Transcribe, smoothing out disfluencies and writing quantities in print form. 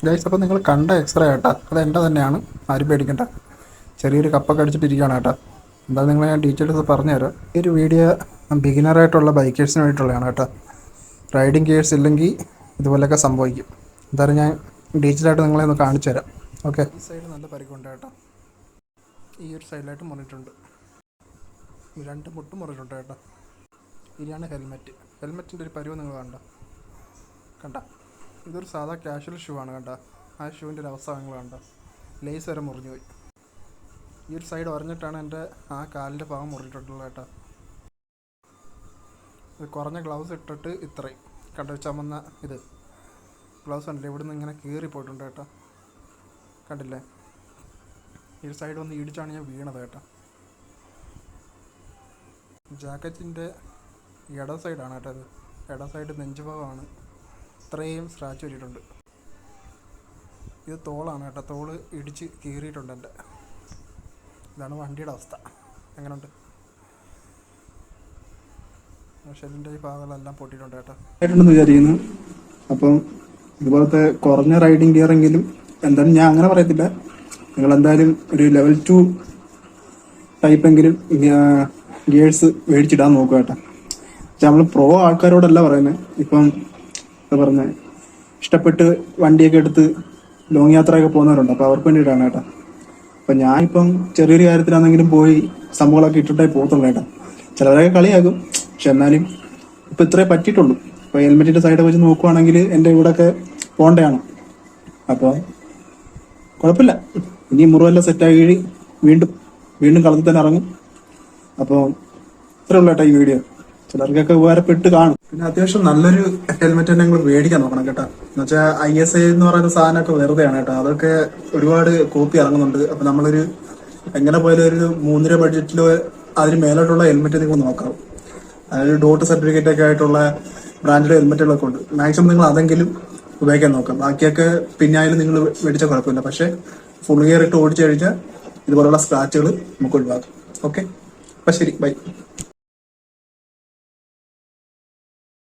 Guys, അപ്പോൾ നിങ്ങൾ കണ്ട എക്സ്റേ ആട്ടാ, അത് എൻ്റെ തന്നെയാണ്, ആരും പേടിക്കണ്ട. ചെറിയൊരു കപ്പൊക്കെ അടിച്ചിട്ടിരിക്കുകയാണ് കേട്ടോ. എന്താ നിങ്ങൾ ഞാൻ ഡീറ്റെയിൽസ് പറഞ്ഞുതരാം. ഈ ഒരു വീഡിയോ ബിഗിനറായിട്ടുള്ള ബൈക്കേഴ്സിന് വേണ്ടിയിട്ടുള്ളതാണ് കേട്ടോ. റൈഡിങ് ഗിയേഴ്സ് ഇല്ലെങ്കിൽ ഇതുപോലെയൊക്കെ സംഭവിക്കും. എന്തായാലും ഞാൻ ഡീറ്റെയിലായിട്ട് നിങ്ങളെ ഒന്ന് കാണിച്ചു തരാം. ഓക്കെ, ഈ സൈഡ് നല്ല പരിക്കുണ്ട് കേട്ടോ. ഈ ഒരു സൈഡിലായിട്ട് മുറിയിട്ടുണ്ട്, രണ്ട് മുട്ടും മുറിയിട്ടുണ്ട് കേട്ടോ. ഇനിയാണ് ഹെൽമെറ്റിൻ്റെ ഒരു പരിവ് നിങ്ങൾ കണ്ട. ഇതൊരു സാധാ കാഷ്വൽ ഷൂ ആണ് കണ്ട. ആ ഷൂവിൻ്റെ ഒരു അവസ്ഥ നിങ്ങൾ കണ്ട, ലേസ് വരെ മുറിഞ്ഞു പോയി. ഈ ഒരു സൈഡ് ഉറഞ്ഞിട്ടാണ് എൻ്റെ ആ കാലിൻ്റെ ഭാഗം മുറിയിട്ടുള്ളത് കേട്ടോ. ഇത് കുറഞ്ഞ ഗ്ലൗസ് ഇട്ടിട്ട് ഇത്രയും കണ്ട ചുമന്ന ഇത് ഗ്ലൗസ് ഉണ്ടല്ലേ, ഇവിടുന്ന് ഇങ്ങനെ കീറിപ്പോയിട്ടുണ്ട് കേട്ടോ. കണ്ടില്ലേ, ഈ ഒരു സൈഡ് വന്ന് ഇടിച്ചാണ് ഞാൻ വീണത് കേട്ടോ. ജാക്കറ്റിൻ്റെ ഇട സൈഡാണ് കേട്ടോ ഇത്. ഇട സൈഡ് നെഞ്ചുഭാഗമാണ് ഇത്രയും സ്ക്രാച്ച് വരിയിട്ടുണ്ട്. ഇത് തോളാണ് കേട്ടോ, തോള് ഇടിച്ച് കീറിയിട്ടുണ്ട് എൻ്റെ. ഇതാണ് വണ്ടിയുടെ അവസ്ഥ. എങ്ങനെയുണ്ട്? ഷെല്ലിൻ്റെ ഈ ഭാഗങ്ങളെല്ലാം പൊട്ടിയിട്ടുണ്ട് കേട്ടോ. ആയിട്ടുണ്ടെന്ന് വിചാരിക്കുന്നു. അപ്പം ഇതുപോലത്തെ കുറഞ്ഞ റൈഡിങ് ഗിയറെങ്കിലും എന്തായാലും ഞാൻ അങ്ങനെ പറയത്തില്ല, നിങ്ങൾ എന്തായാലും ഒരു ലെവൽ 2 ടൈപ്പെങ്കിലും ഗിയേഴ്സ് മേടിച്ചിടാൻ നോക്കുക കേട്ടോ. പക്ഷെ നമ്മൾ പ്രോ ആൾക്കാരോടല്ല പറയുന്നത്. ഇപ്പം എന്താ പറഞ്ഞത്, ഇഷ്ടപ്പെട്ട് വണ്ടിയൊക്കെ എടുത്ത് ലോങ് യാത്രയൊക്കെ പോകുന്നവരുണ്ട്, അപ്പോൾ അവർക്ക് വേണ്ടിയിട്ടാണ് കേട്ടോ. അപ്പം ഞാനിപ്പം ചെറിയൊരു കാര്യത്തിലാണെങ്കിലും പോയി സംഭവങ്ങളൊക്കെ ഇട്ടിട്ടേ പോകത്തുള്ളൂ കേട്ടോ. ചിലരൊക്കെ കളിയാക്കും, പക്ഷെ എന്നാലും ഇപ്പം ഇത്രേ പറ്റിയിട്ടുള്ളൂ. ഇപ്പോൾ ഹെൽമെറ്റിന്റെ സൈഡ് വെച്ച് നോക്കുവാണെങ്കിൽ എൻ്റെ ഇവിടെയൊക്കെ പോണ്ടയാണ്. അപ്പോൾ കുഴപ്പമില്ല, ഇനി മുറിവെല്ലാം സെറ്റാക്കി വീണ്ടും കളത്തിൽ തന്നെ ഇറങ്ങും. അപ്പോൾ ഇത്രേ ഉള്ളൂ കേട്ടോ ഈ വീഡിയോ. ചിലർക്കൊക്കെ ഉപകാരപ്പെട്ട് കാണും. പിന്നെ അത്യാവശ്യം നല്ലൊരു ഹെൽമെറ്റ് തന്നെ നിങ്ങൾ മേടിക്കാൻ നോക്കണം കേട്ടോ. എന്നുവെച്ചാൽ ISA എന്ന് പറയുന്ന സാധനമൊക്കെ വെറുതെയാണ് കേട്ടോ. അതൊക്കെ ഒരുപാട് കോപ്പി ഇറങ്ങുന്നുണ്ട്. അപ്പൊ നമ്മളൊരു എങ്ങനെ പോയാലും ഒരു 3 രൂപ ബഡ്ജറ്റിലോ അതിന് മേലോട്ടുള്ള ഹെൽമെറ്റ് നിങ്ങൾ നോക്കാം. അതായത് ഡോട്ട് സർട്ടിഫിക്കറ്റ് ഒക്കെ ആയിട്ടുള്ള ബ്രാൻഡഡ് ഹെൽമെറ്റുകളൊക്കെ ഉണ്ട്. മാക്സിമം നിങ്ങൾ അതെങ്കിലും ഉപയോഗിക്കാൻ നോക്കാം. ബാക്കിയൊക്കെ പിന്നായാലും നിങ്ങൾ മേടിച്ചാൽ കുഴപ്പമില്ല. പക്ഷെ ഫുൾ ഗിയർ ഇട്ട് ഓടിച്ചു കഴിഞ്ഞാൽ ഇതുപോലുള്ള സ്ക്രാച്ചുകൾ നമുക്ക് ഒഴിവാക്കാം. ഓക്കെ, അപ്പൊ ശരി, ബൈ.